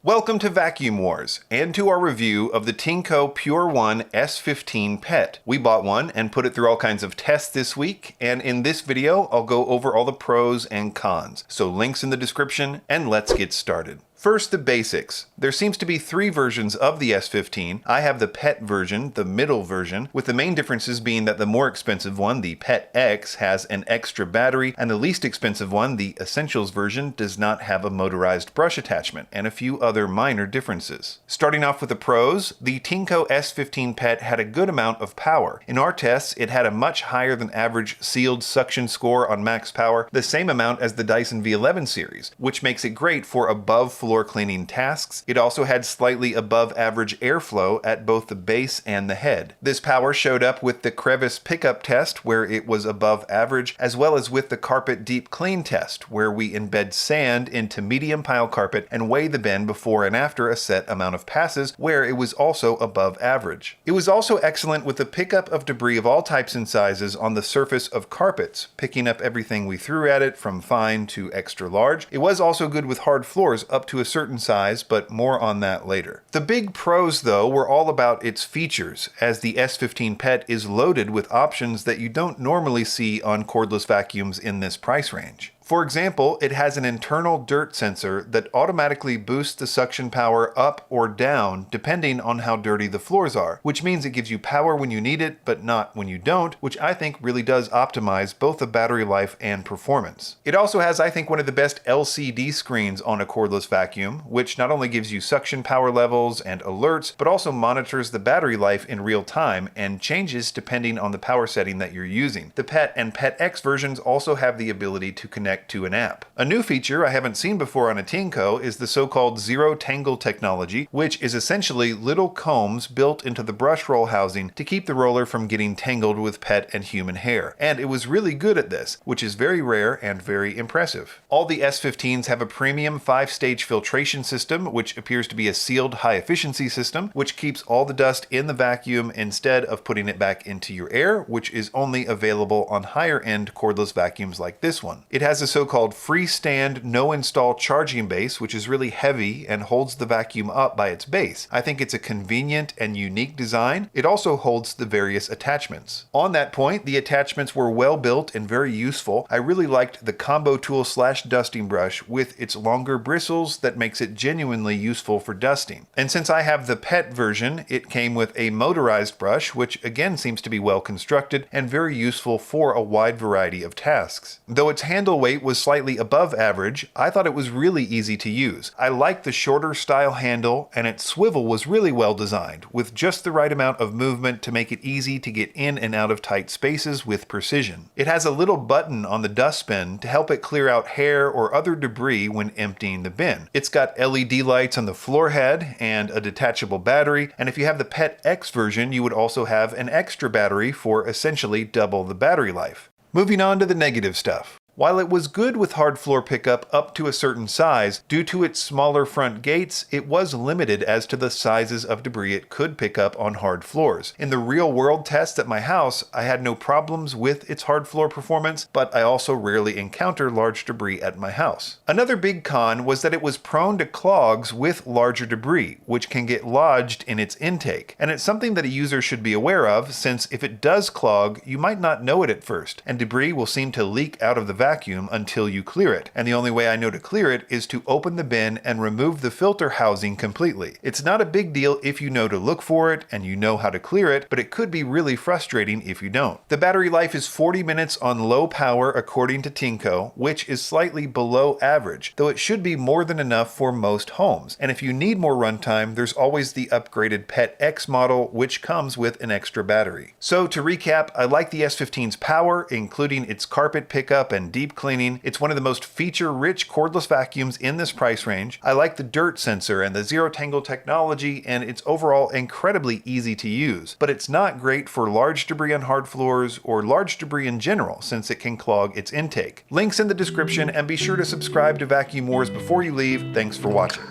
Welcome to Vacuum Wars, and to our review of the Tineco Pure One S15 PET. We bought one and put it through all kinds of tests this week, and in this video I'll go over all the pros and cons. So links in the description, and let's get started. First, the basics. There seems to be three versions of the S15. I have the PET version, the middle version, with the main differences being that the more expensive one, the PET X, has an extra battery, and the least expensive one, the Essentials version, does not have a motorized brush attachment, and a few other minor differences. Starting off with the pros, the Tineco S15 PET had a good amount of power. In our tests, it had a much higher than average sealed suction score on max power, the same amount as the Dyson V11 series, which makes it great for above floor cleaning tasks. It also had slightly above average airflow at both the base and the head. This power showed up with the crevice pickup test where it was above average, as well as with the carpet deep clean test where we embed sand into medium pile carpet and weigh the bin before and after a set amount of passes where it was also above average. It was also excellent with the pickup of debris of all types and sizes on the surface of carpets, picking up everything we threw at it from fine to extra large. It was also good with hard floors up to a certain size, but more on that later. The big pros though were all about its features, as the S15 PET is loaded with options that you don't normally see on cordless vacuums in this price range. For example, it has an internal dirt sensor that automatically boosts the suction power up or down depending on how dirty the floors are, which means it gives you power when you need it, but not when you don't, which I think really does optimize both the battery life and performance. It also has, I think, one of the best LCD screens on a cordless vacuum, which not only gives you suction power levels and alerts, but also monitors the battery life in real time and changes depending on the power setting that you're using. The PET and PET X versions also have the ability to connect to an app. A new feature I haven't seen before on a Tineco is the so-called zero tangle technology, which is essentially little combs built into the brush roll housing to keep the roller from getting tangled with pet and human hair. And it was really good at this, which is very rare and very impressive. All the S15s have a premium 5-stage filtration system, which appears to be a sealed high-efficiency system, which keeps all the dust in the vacuum instead of putting it back into your air, which is only available on higher-end cordless vacuums like this one. It has a so-called freestand no-install charging base, which is really heavy and holds the vacuum up by its base. I think it's a convenient and unique design. It also holds the various attachments. On that point, the attachments were well built and very useful. I really liked the combo tool / dusting brush with its longer bristles that makes it genuinely useful for dusting. And since I have the PET version, it came with a motorized brush, which again seems to be well constructed and very useful for a wide variety of tasks. Though its handle weight was slightly above average, I thought it was really easy to use. I liked the shorter style handle, and its swivel was really well designed, with just the right amount of movement to make it easy to get in and out of tight spaces with precision. It has a little button on the dustbin to help it clear out hair or other debris when emptying the bin. It's got LED lights on the floor head and a detachable battery, and if you have the PET X version, you would also have an extra battery for essentially double the battery life. Moving on to the negative stuff. While it was good with hard floor pickup up to a certain size, due to its smaller front gates, it was limited as to the sizes of debris it could pick up on hard floors. In the real world tests at my house, I had no problems with its hard floor performance, but I also rarely encounter large debris at my house. Another big con was that it was prone to clogs with larger debris, which can get lodged in its intake. And it's something that a user should be aware of, since if it does clog, you might not know it at first, and debris will seem to leak out of the vacuum until you clear it. And the only way I know to clear it is to open the bin and remove the filter housing completely. It's not a big deal if you know to look for it and you know how to clear it, but it could be really frustrating if you don't. The battery life is 40 minutes on low power according to Tineco, which is slightly below average, though it should be more than enough for most homes. And if you need more runtime, there's always the upgraded PET X model, which comes with an extra battery. So to recap, I like the S15's power, including its carpet pickup and deep cleaning. It's one of the most feature-rich cordless vacuums in this price range. I like the dirt sensor and the zero tangle technology, and it's overall incredibly easy to use. But it's not great for large debris on hard floors or large debris in general, since it can clog its intake. Links in the description, and be sure to subscribe to Vacuum Wars before you leave. Thanks for watching.